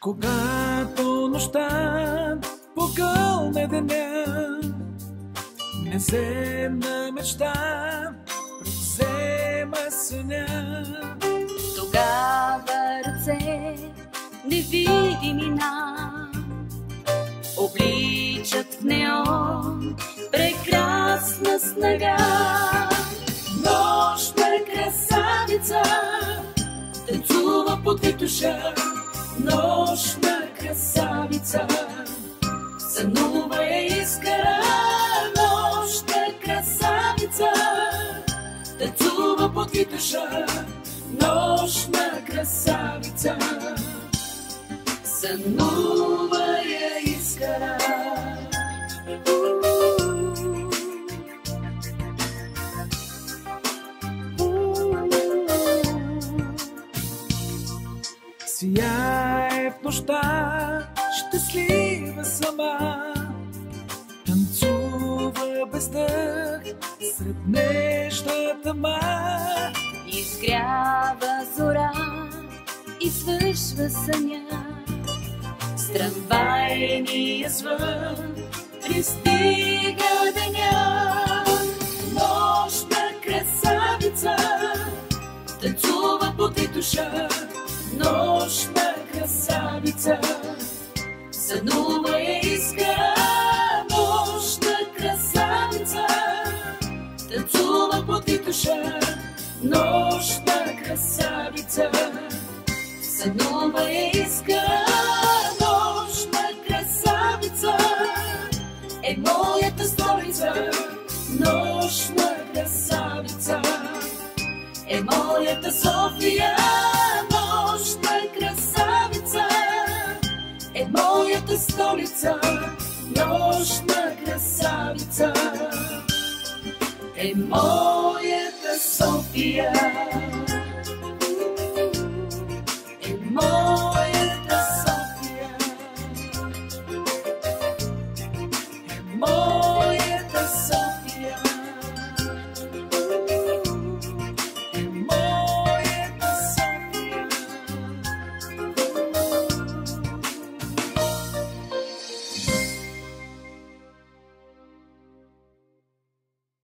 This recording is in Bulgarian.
Когато нощта погълне деня, неземна мечта превзема съня. Тогава ръце невидими нам обличат в неон прекрасна снага. Нощна красавица танцува под витуша. Нощна красавица сънува я искра. Нощна красавица танцува под витуша. Нощна красавица сънува я искра. Сияе в нощта, щастлива сама, танцува без дъх сред нещата тъма. Изгрява зора и свършва съня. С трамвайния звън пристига деня. Нощна красавица танцува под витуша. Нощна красавица сънува я искра. Нощна красавица танцува под витуша. Нощна красавица сънува я искра. Нощна красавица е моята столица. Нощна красавица е моята София. Нощна красавица е моята столица. Нощна красавица е моята София.